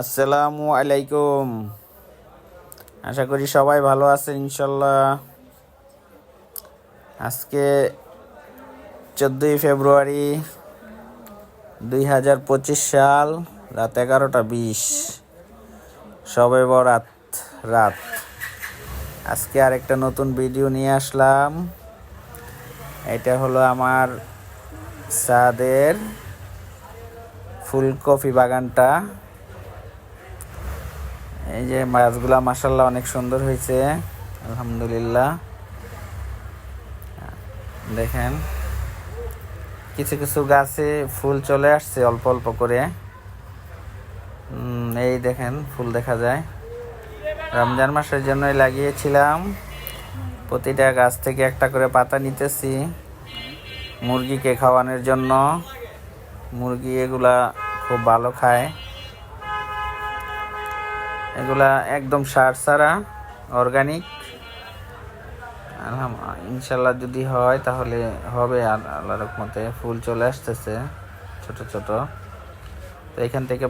আসসালামু আলাইকুম। আশা করি সবাই ভালো আছেন ইনশাল্লাহ। আজকে 14 ফেব্রুয়ারি 2025 সাল, রাত 11টা 20, সবে বরাত রাত। আজকে আরেকটা নতুন ভিডিও নিয়ে আসলাম। এটা হলো আমার ছাদের ফুলকপি বাগানটা। এই যে মাছগুলা মাশাআল্লাহ অনেক সুন্দর হয়েছে, আলহামদুলিল্লাহ। দেখেন কিছু কিছু গাছে ফুল চলে আসছে অল্প অল্প করে। এই দেখেন ফুল দেখা যায়। রমজান মাসের জন্যই লাগিয়েছিলাম। প্রতিটা গাছ থেকে একটা করে পাতা নিতেছি মুরগিকে খাওয়ানোর জন্য। মুরগি এগুলা খুব ভালো খায়। এগুলা একদম সার ছাড়া, অর্গানিক। ইনশাল্লাহ যদি হয় তাহলে হবে। আর আল্লাহর রহমতে ফুল চলে আসতেছে ছোট ছোট। তো এখান থেকে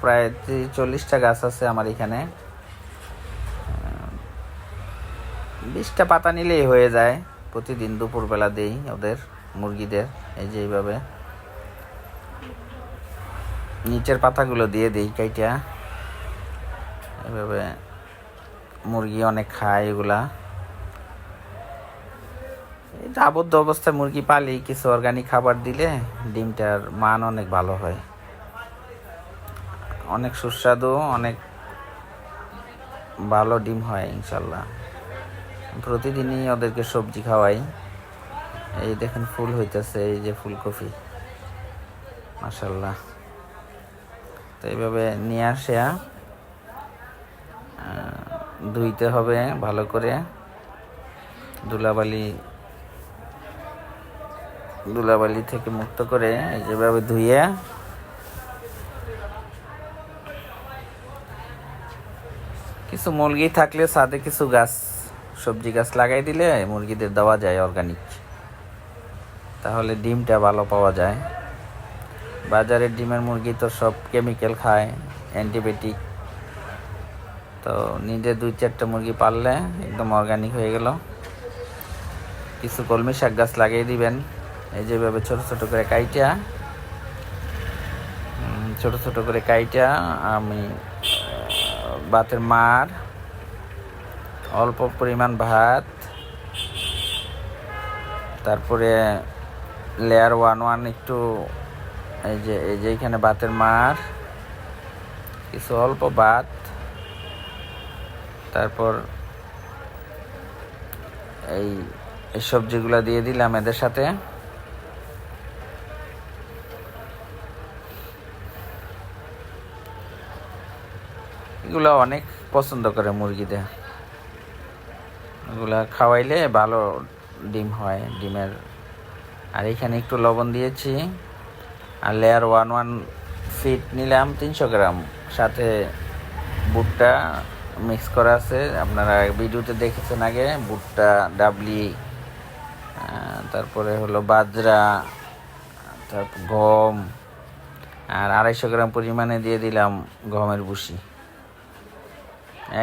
প্রায় 40টা গাছ আছে আমার এখানে। 20টা পাতা নিলেই হয়ে যায়। প্রতিদিন দুপুরবেলা দেই ওদের, মুরগিদের। এই যে এইভাবে নিচের পাতাগুলো দিয়ে দিই কাইটা। এভাবে মুরগি অনেক খায় এগুলা। এটা আবদ্ধ অবস্থায় মুরগি পালি, কিছু অর্গানিক খাবার দিলে ডিমটার মান অনেক ভালো হয়, অনেক সুস্বাদু, অনেক ভালো ডিম হয় ইনশাল্লাহ। প্রতিদিনই ওদেরকে সবজি খাওয়াই। এই দেখেন ফুল হইতেছে, এই যে ফুলকপি মাশাল্লাহ। তো এইভাবে নিয়ে আসা ধুইতে হবে ভালো করে। ধুলাবালি থেকে মুক্ত করে এই যেভাবে ধুইয়া কিছু মুরগি থাকলে ছাদে কিছু গাছ, সবজি গাছ লাগাই দিলে মুরগিদের দেওয়া যায় অর্গানিক। তাহলে ডিমটা ভালো পাওয়া যায়। বাজারের ডিমের মুরগি তো সব কেমিক্যাল খায়, অ্যান্টিবায়োটিক। তো নিজে 2-4টা মুরগি পাললে একদম অর্গানিক হয়ে গেল। কিছু কলমি শাক গাছ লাগিয়ে দিবেন। এই যেভাবে ছোট ছোট করে কাইটা আমি ভাতের মার, অল্প পরিমাণ ভাত, তারপরে লেয়ার 1 একটু, এই যে এখানে ভাতের মার, কিছু অল্প ভাত, তারপর এই সবজিগুলা দিয়ে দিলাম এদের সাথে। এগুলা অনেক পছন্দ করে মুরগিদের। এগুলা খাওয়াইলে ভালো ডিম হয়, ডিমের। আর এখানে একটু লবণ দিয়েছি। আর লেয়ার 1 ফিট নিলাম 300 গ্রাম, সাথে বুটটা মিক্স করা আছে। আপনারা ভিডিওতে দেখেছেন আগে। বুটটা, ডাবলি, তারপরে হলো বাজরা, তারপর গম। আর 250 গ্রাম পরিমাণে দিয়ে দিলাম গমের ভুসি।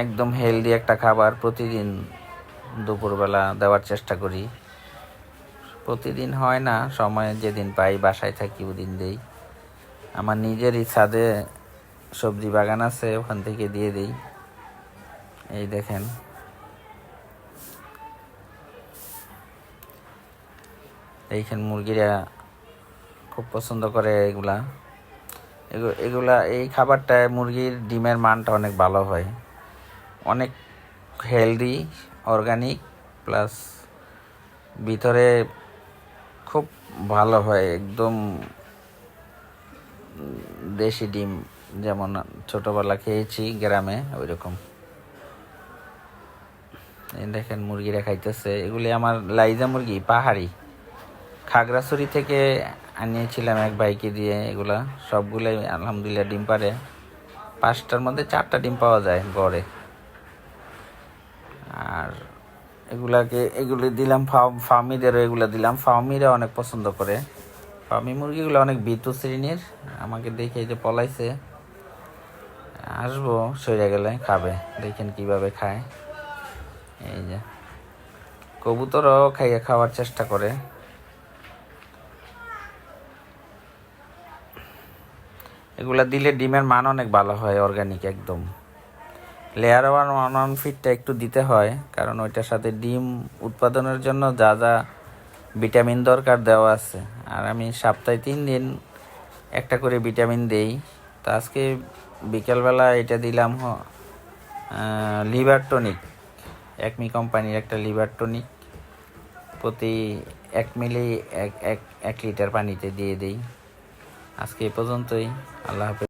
একদম হেলদি একটা খাবার। প্রতিদিন দুপুরবেলা দেওয়ার চেষ্টা করি। প্রতিদিন হয় না, সময় যেদিন পাই, বাসায় থাকি ওদিন দেই। আমার নিজেরই ছাদে সবজি বাগান আছে, ওখান থেকে দিয়ে দিই। এই দেখেন এইখানে মুরগিরা খুব পছন্দ করে এগুলা। এই খাবারটায় মুরগির ডিমের মানটা অনেক ভালো হয়, অনেক হেলদি, অর্গানিক, প্লাস ভিতরে খুব ভালো হয়। একদম দেশি ডিম, যেমন ছোটবেলা খেয়েছি গ্রামে, ওই রকম। এই দেখেন মুরগিরা খাইতেছে। এগুলি আমার লাইজা মুরগি, পাহাড়ি, খাগড়াছড়ি থেকে আনিয়েছিলাম এক ভাইকে দিয়ে। এগুলা সবগুলোই আলহামদুলিল্লাহ ডিম পারে। 5টার মধ্যে 4টা ডিম পাওয়া যায় গড়ে। আর এগুলি দিলাম ফার্মিদেরও, এগুলো দিলাম। ফার্মিরা অনেক পছন্দ করে। ফার্মি মুরগিগুলো অনেক ভীতু শ্রেণীর, আমাকে দেখে যে পলাইছে। আসবো সইরা গেলে খাবে, দেখেন কিভাবে খায়। এই যে কবুতরও খাওয়ার চেষ্টা করে। এগুলা দিলে ডিমের মান অনেক ভালো হয়, অর্গানিক একদম। লেয়ার 1 ফিটটা একটু দিতে হয়, কারণ ওইটার সাথে ডিম উৎপাদনের জন্য যা যা ভিটামিন দরকার দেওয়া আছে। আর আমি সপ্তাহে 3 দিন একটা করে ভিটামিন দেই। তো আজকে বিকেলবেলা এটা দিলাম লিভার টনিক, একমি কোম্পানির একটা লিভার টনিক, প্রতি 1 মিলি 1 লিটার পানিতে দিয়ে দিই। আজকে এই পর্যন্তই। আল্লাহ হাফেজ।